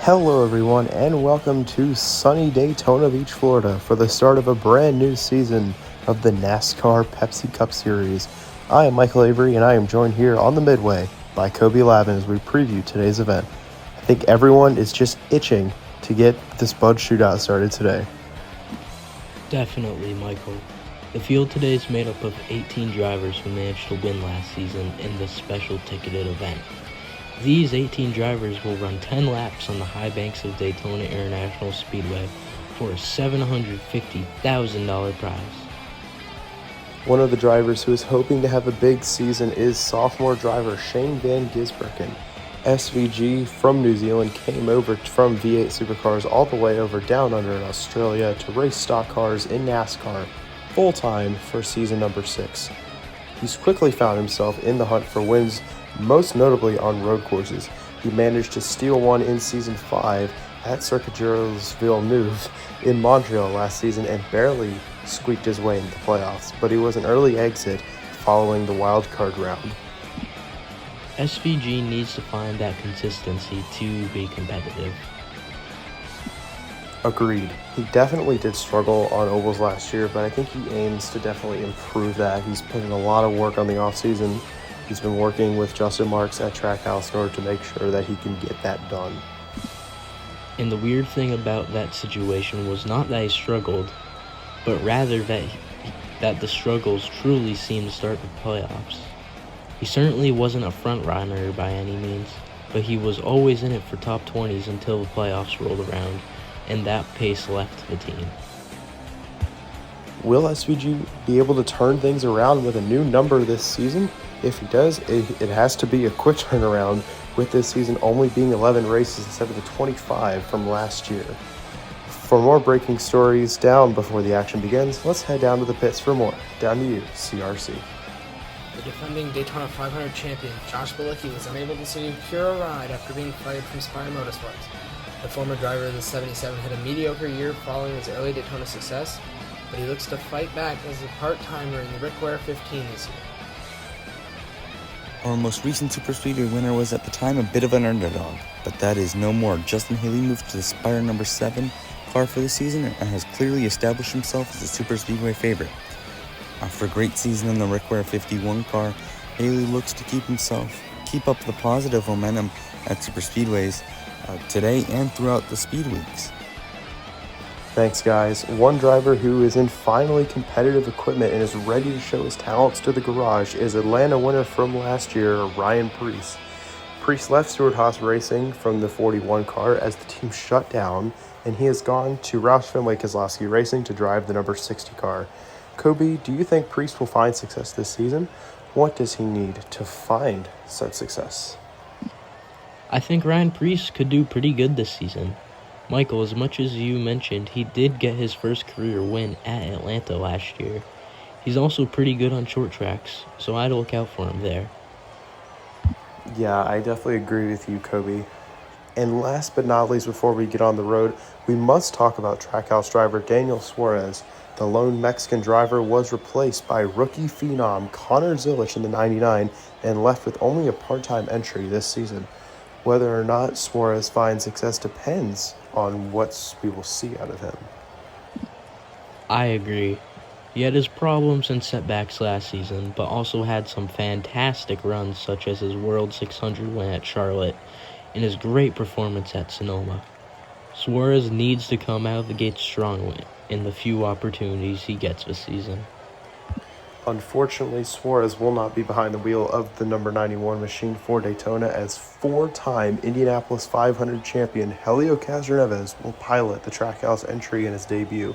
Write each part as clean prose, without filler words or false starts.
Hello everyone and welcome to sunny Daytona Beach, Florida for the start of a brand new season of the NASCAR Pepsi Cup Series. I am Michael Avery and I am joined here on the midway by Lavin as we preview today's event. I think everyone is just itching to get this Bud Shootout started today. Definitely, Michael. The field today is made up of 18 drivers who managed to win last season in this special ticketed event. These 18 drivers will run 10 laps on the high banks of Daytona International Speedway for a $750,000 prize. One of the drivers who is hoping to have a big season is sophomore driver Shane Van Gisbergen. SVG from New Zealand came over from V8 Supercars all the way over down under in Australia to race stock cars in NASCAR full-time for season number 6. He's quickly found himself in the hunt for wins, most notably on road courses. He managed to steal one in Season 5 at Circuit Gilles Villeneuve in Montreal last season and barely squeaked his way into the playoffs, but he was an early exit following the wildcard round. SVG needs to find that consistency to be competitive. Agreed. He definitely did struggle on ovals last year, but I think he aims to definitely improve that. He's put in a lot of work on the offseason. He's been working with Justin Marks at Trackhouse in order to make sure that he can get that done. And the weird thing about that situation was not that he struggled, but rather that the struggles truly seemed to start with playoffs. He certainly wasn't a front runner by any means, but he was always in it for top 20s until the playoffs rolled around, and that pace left the team. Will SVG be able to turn things around with a new number this season? If he does, it has to be a quick turnaround, with this season only being 11 races instead of the 25 from last year. For more breaking stories down before the action begins, let's head down to the pits for more. Down to you, CRC. The defending Daytona 500 champion, Josh Bilicki, was unable to secure a ride after being fired from Spire Motorsports. The former driver of the 77 had a mediocre year following his early Daytona success, but he looks to fight back as a part-timer in the Rick Ware 15 this year. Our most recent Super Speedway winner was at the time a bit of an underdog, but that is no more. Justin Haley moved to the Spire number 7 car for the season and has clearly established himself as a Super Speedway favorite. After a great season in the Rick Ware 51 car, Haley looks to keep up the positive momentum at Super Speedways today and throughout the speed weeks. Thanks, guys. One driver who is in finally competitive equipment and is ready to show his talents to the garage is Atlanta winner from last year, Ryan Preece. Preece left Stewart-Haas Racing from the 41 car as the team shut down, and he has gone to Roush Fenway Keselowski Racing to drive the number 60 car. Kobe, do you think Preece will find success this season? What does he need to find such success? I think Ryan Preece could do pretty good this season. Michael, as much as you mentioned, he did get his first career win at Atlanta last year. He's also pretty good on short tracks, so I'd look out for him there. Yeah, I definitely agree with you, Kobe. And last but not least, before we get on the road, we must talk about Trackhouse driver Daniel Suarez. The lone Mexican driver was replaced by rookie phenom Connor Zilich in the 99 and left with only a part-time entry this season. Whether or not Suarez finds success depends on what we will see out of him. I agree. He had his problems and setbacks last season, but also had some fantastic runs such as his World 600 win at Charlotte and his great performance at Sonoma. Suarez needs to come out of the gate strong in the few opportunities he gets this season. Unfortunately, Suarez will not be behind the wheel of the number 91 machine for Daytona, as four-time Indianapolis 500 champion Helio Castroneves will pilot the Trackhouse entry in his debut.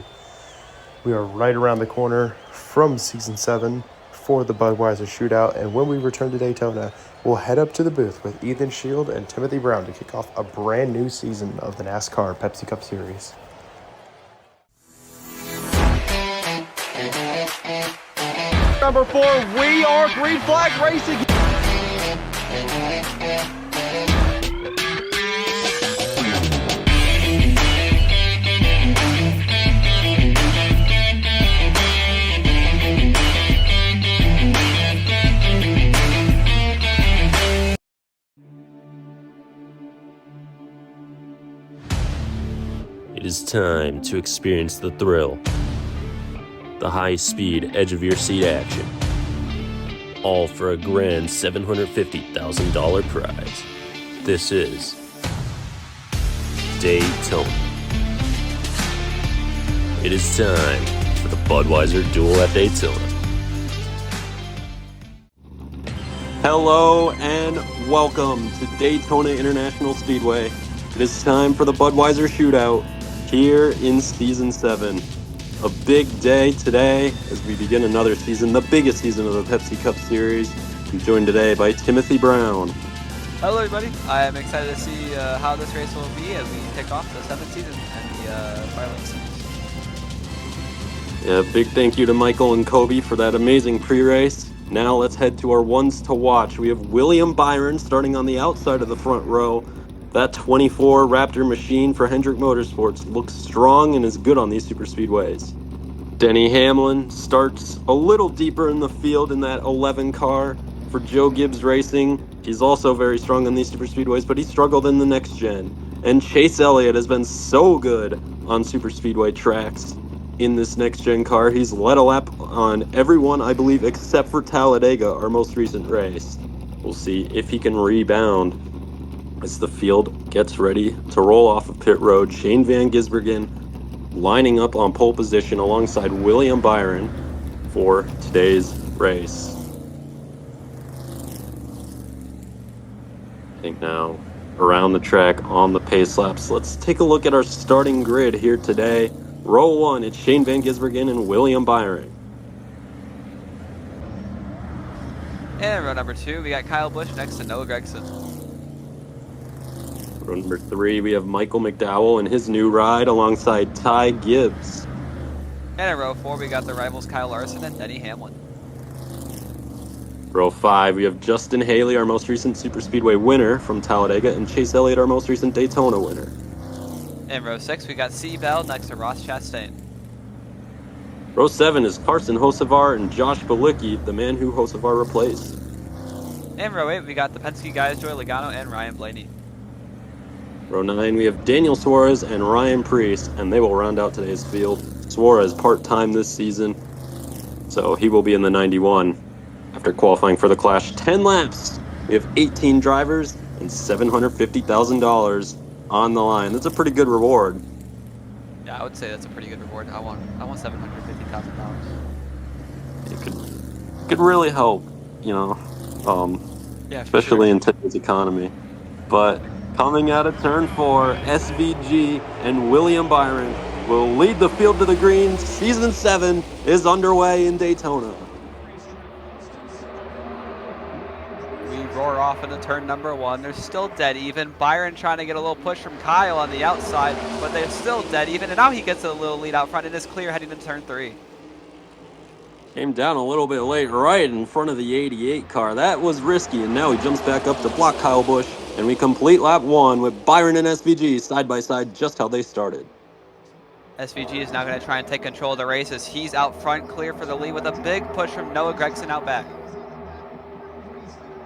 We are right around the corner from Season 7 for the Budweiser Shootout, and when we return to Daytona, we'll head up to the booth with Ethan Shield and Timothy Brown to kick off a brand new season of the NASCAR Pepsi Cup Series. Number 4, we are green flag racing. is time to experience the thrill, the high-speed, edge-of-your-seat action, all for a grand $750,000 prize. This is Daytona. It is time for the Budweiser Duel at Daytona. Hello and welcome to Daytona International Speedway. It is time for the Budweiser Shootout here in Season 7. A big day today as we begin another season, the biggest season of the Pepsi Cup Series. I'm joined today by Timothy Brown. Hello everybody, I am excited to see how this race will be as we kick off the 7th season and the final series. Yeah, big thank you to Michael and Kobe for that amazing pre-race. Now let's head to our ones to watch. We have William Byron starting on the outside of the front row. That 24 Raptor machine for Hendrick Motorsports looks strong and is good on these super speedways. Denny Hamlin starts a little deeper in the field in that 11 car for Joe Gibbs Racing. He's also very strong on these super speedways, but he struggled in the next gen. And Chase Elliott has been so good on super speedway tracks in this next gen car. He's led a lap on everyone, I believe, except for Talladega, our most recent race. We'll see if he can rebound as the field gets ready to roll off of pit road. Shane Van Gisbergen lining up on pole position alongside William Byron for today's race. I think now around the track on the pace laps. Let's take a look at our starting grid here today. Row 1, it's Shane Van Gisbergen and William Byron. And row number 2, we got Kyle Busch next to Noah Gragson. Row number 3, we have Michael McDowell and his new ride alongside Ty Gibbs. And in row 4, we got the rivals Kyle Larson and Denny Hamlin. Row 5, we have Justin Haley, our most recent Super Speedway winner from Talladega, and Chase Elliott, our most recent Daytona winner. In row 6, we got C. Bell next to Ross Chastain. Row 7 is Carson Hocevar and Josh Bilicki, the man who Hocevar replaced. In row 8, we got the Penske guys Joey Logano and Ryan Blaney. Row 9, we have Daniel Suarez and Ryan Preece, and they will round out today's field. Suarez part-time this season, so he will be in the 91 after qualifying for the Clash. 10 laps. We have 18 drivers and $750,000 on the line. That's a pretty good reward. Yeah, I would say that's a pretty good reward. I want $750,000. It could really help, you know, Yeah, especially sure. in today's economy. But coming out of turn 4, SVG and William Byron will lead the field to the green. Season 7 is underway in Daytona. We roar off into turn number 1. They're still dead even. Byron trying to get a little push from Kyle on the outside, but they're still dead even. And now he gets a little lead out front and is clear heading into turn 3. Came down a little bit late right in front of the 88 car. That was risky, and now he jumps back up to block Kyle Busch, and we complete lap 1 with Byron and SVG side by side just how they started. SVG is now going to try and take control of the race as he's out front, clear for the lead with a big push from Noah Gragson out back.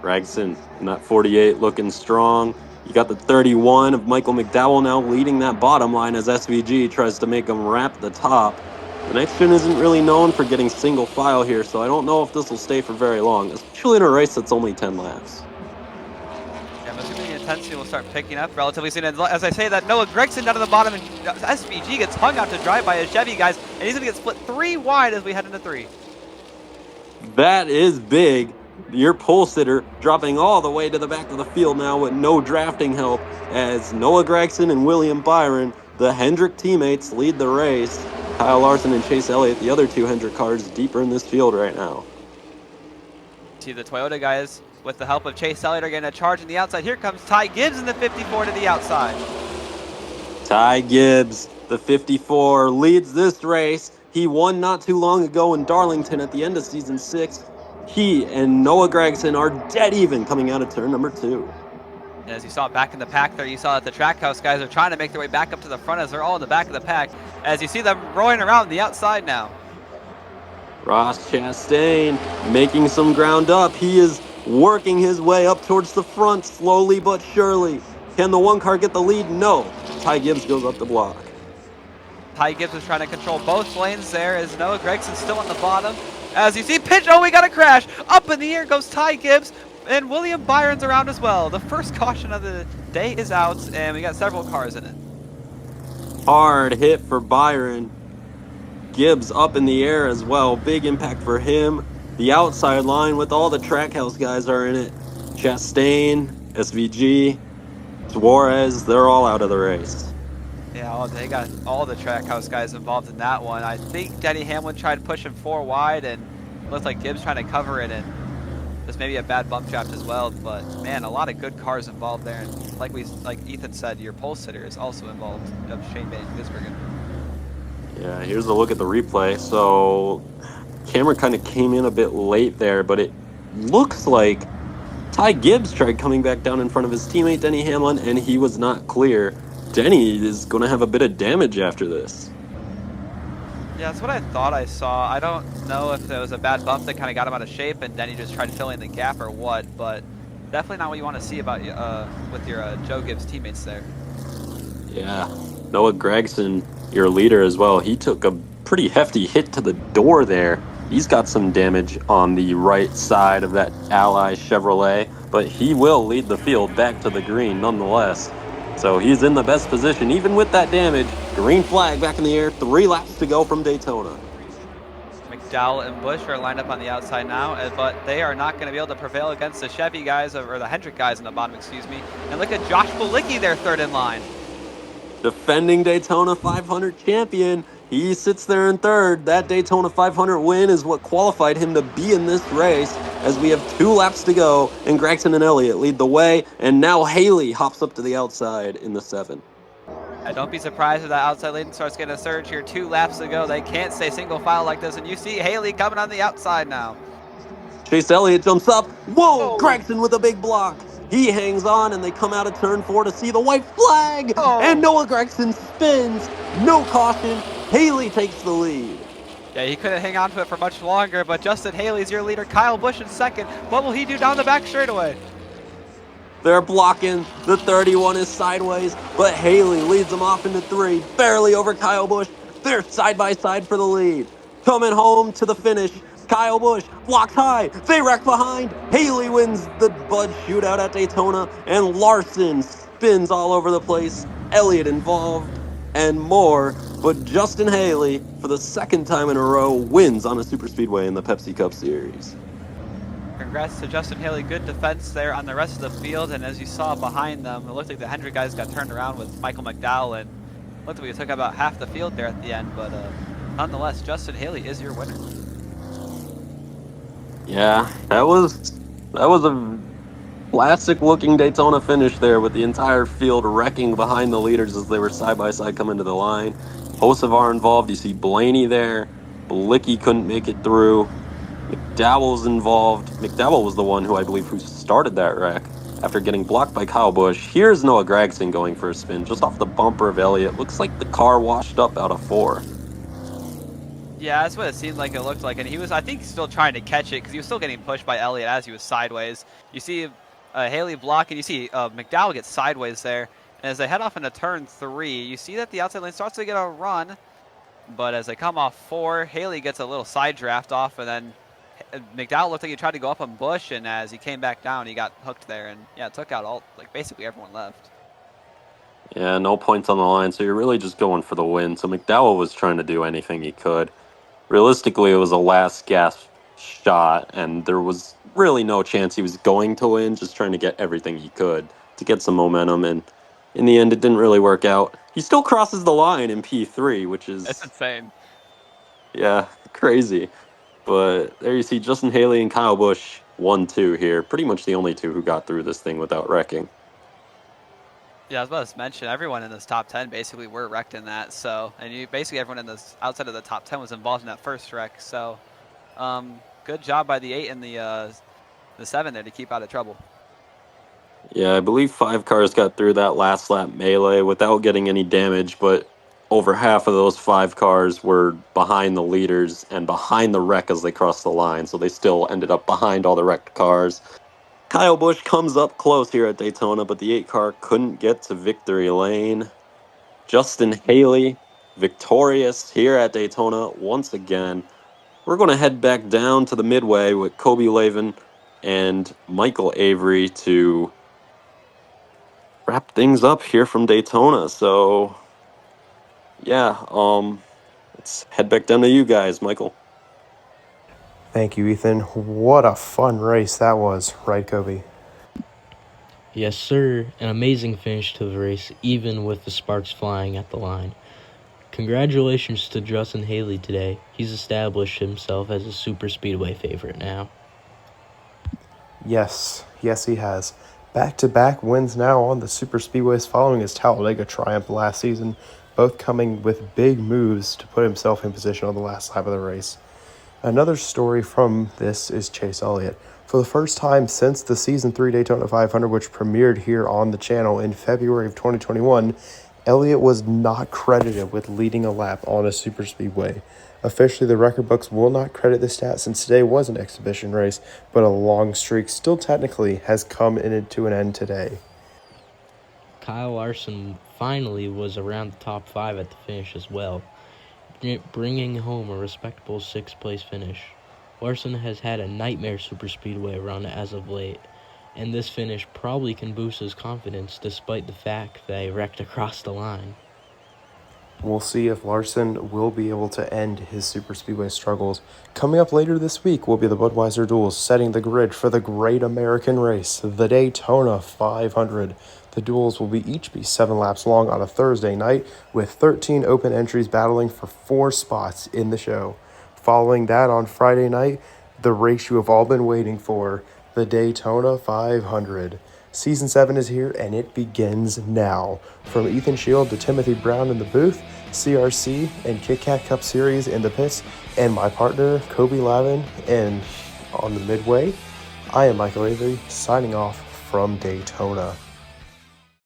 Gragson in that 48 looking strong. You got the 31 of Michael McDowell now leading that bottom line as SVG tries to make him wrap the top. The next gen isn't really known for getting single file here, so I don't know if this will stay for very long, especially in a race that's only 10 laps. Yeah, I'm assuming the intensity will start picking up relatively soon. As I say that, Noah Gragson down to the bottom, and SVG gets hung out to dry by his Chevy guys, and he's going to get split 3 wide as we head into 3. That is big. Your pole sitter dropping all the way to the back of the field now with no drafting help as Noah Gragson and William Byron, the Hendrick teammates, lead the race. Kyle Larson and Chase Elliott, the other 2 Hendrick cars, deeper in this field right now. See the Toyota guys, with the help of Chase Elliott, are getting a charge on the outside. Here comes Ty Gibbs in the 54 to the outside. Ty Gibbs, the 54, leads this race. He won not too long ago in Darlington at the end of season 6. He and Noah Gragson are dead even coming out of turn number 2. And as you saw back in the pack there, you saw that the Trackhouse guys are trying to make their way back up to the front as they're all in the back of the pack. As you see them rolling around the outside now. Ross Chastain making some ground up. He is working his way up towards the front slowly but surely. Can the 1 car get the lead? No. Ty Gibbs goes up the block. Ty Gibbs was trying to control both lanes there as Noah Gregson's still on the bottom. As you see, pitch, oh, we got a crash. Up in the air goes Ty Gibbs, and William Byron's around as well. The first caution of the day is out, and we got several cars in it. Hard hit for Byron. Gibbs up in the air as well. Big impact for him. The outside line with all the Trackhouse guys are in it. Chastain, SVG, Suarez, they're all out of the race. Yeah, they got all the Trackhouse guys involved in that one. I think Denny Hamlin tried to push him 4 wide, and looked like Gibbs trying to cover it, and just maybe a bad bump draft as well. But man, a lot of good cars involved there, and like Ethan said, your pole sitter is also involved of Shane Van Gisbergen. Yeah, here's a look at the replay. So camera kind of came in a bit late there, but it looks like Ty Gibbs tried coming back down in front of his teammate Denny Hamlin, and he was not clear. Denny is going to have a bit of damage after this. Yeah, that's what I thought I saw. I don't know if there was a bad bump that kind of got him out of shape and Denny just tried filling the gap or what, but definitely not what you want to see about with your Joe Gibbs teammates there. Yeah, Noah Gregson, your leader as well, he took a pretty hefty hit to the door there. He's got some damage on the right side of that Ally Chevrolet, but he will lead the field back to the green nonetheless. So he's in the best position, even with that damage. Green flag back in the air, 3 laps to go from Daytona. McDowell and Busch are lined up on the outside now, but they are not going to be able to prevail against the Chevy guys, or the Hendrick guys in the bottom, excuse me. And look at Josh Bilicki there, third in line. Defending Daytona 500 champion, he sits there in third. That Daytona 500 win is what qualified him to be in this race, as we have 2 laps to go, and Gregson and Elliott lead the way, and now Haley hops up to the outside in the 7. Don't be surprised if that outside lane starts getting a surge here. 2 laps to go. They can't stay single file like this, and you see Haley coming on the outside now. Chase Elliott jumps up. Whoa, Gregson with a big block. He hangs on, and they come out of turn 4 to see the white flag. And Noah Gregson spins. No caution. Haley takes the lead. Yeah, he couldn't hang on to it for much longer, but Justin Haley's your leader. Kyle Busch in second. What will he do down the back straightaway? They're blocking. The 31 is sideways, but Haley leads them off into 3, barely over Kyle Busch. They're side by side for the lead. Coming home to the finish, Kyle Busch blocks high. They wreck behind. Haley wins the Bud Shootout at Daytona, and Larson spins all over the place. Elliott involved, and more. But Justin Haley, for the 2nd time in a row, wins on a superspeedway in the Pepsi Cup Series. Congrats to Justin Haley. Good defense there on the rest of the field, and as you saw behind them, it looked like the Hendrick guys got turned around with Michael McDowell, and looked like we took about half the field there at the end, but nonetheless, Justin Haley is your winner. Yeah, that was a classic-looking Daytona finish there, with the entire field wrecking behind the leaders as they were side-by-side coming to the line. Hocevar involved. You see Blaney there. Bilicki couldn't make it through. McDowell's involved. McDowell was the one who I believe who started that wreck after getting blocked by Kyle Busch. Here's Noah Gregson going for a spin just off the bumper of Elliott. Looks like the car washed up out of 4. Yeah, that's what it seemed like it looked like, and he was, I think, still trying to catch it because he was still getting pushed by Elliott as he was sideways. You see Haley block, and you see McDowell get sideways there, and as they head off into turn 3, you see that the outside lane starts to get a run, but as they come off 4, Haley gets a little side draft off, and then McDowell looked like he tried to go up on Busch, and as he came back down, he got hooked there, and yeah, took out basically everyone left. Yeah, no points on the line, so you're really just going for the win. So McDowell was trying to do anything he could. Realistically, it was a last gasp shot, and there was really no chance he was going to win, just trying to get everything he could to get some momentum, and in the end, it didn't really work out. He still crosses the line in P3, which is... That's insane. Yeah, crazy. But there you see Justin Haley and Kyle Busch 1-2 here. Pretty much the only 2 who got through this thing without wrecking. Yeah, I was about to mention, everyone in this top 10 basically were wrecked in that. So, and basically everyone in this outside of the top 10 was involved in that first wreck. So, good job by the 8 and the 7 there to keep out of trouble. Yeah, I believe 5 cars got through that last lap melee without getting any damage, but over half of those 5 cars were behind the leaders and behind the wreck as they crossed the line, so they still ended up behind all the wrecked cars. Kyle Busch comes up close here at Daytona, but the 8 car couldn't get to victory lane. Justin Haley victorious here at Daytona once again. We're going to head back down to the midway with Kobe Lavin and Michael Avery to wrap things up here from Daytona. So, yeah, let's head back down to you guys, Michael. Thank you, Ethan. What a fun race that was, right, Kobe? Yes, sir. An amazing finish to the race, even with the sparks flying at the line. Congratulations to Justin Haley today. He's established himself as a super speedway favorite now. Yes, he has. Back-to-back wins now on the super speedways following his Talladega triumph last season, both coming with big moves to put himself in position on the last lap of the race. Another story from this is Chase Elliott. For the first time since the Season 3 Daytona 500, which premiered here on the channel in February of 2021, Elliott was not credited with leading a lap on a super speedway. Officially, the record books will not credit the stat since today was an exhibition race, but a long streak still technically has come to an end today. Kyle Larson finally was around the top 5 at the finish as well, bringing home a respectable 6th place finish. Larson has had a nightmare super speedway run as of late, and this finish probably can boost his confidence despite the fact that he wrecked across the line. We'll see if Larson will be able to end his super speedway struggles. Coming up later this week will be the Budweiser duels, setting the grid for the great American race, the Daytona 500. The duels will each be 7 laps long on a Thursday night, with 13 open entries battling for 4 spots in the show. Following that on Friday night, the race you have all been waiting for, the Daytona 500. Season 7 is here, and it begins now. From Ethan Shield to Timothy Brown in the booth, CRC and KKCS Cup Series in the pits, and my partner, Kobe Lavin, and on the midway, I am Michael Avery, signing off from Daytona.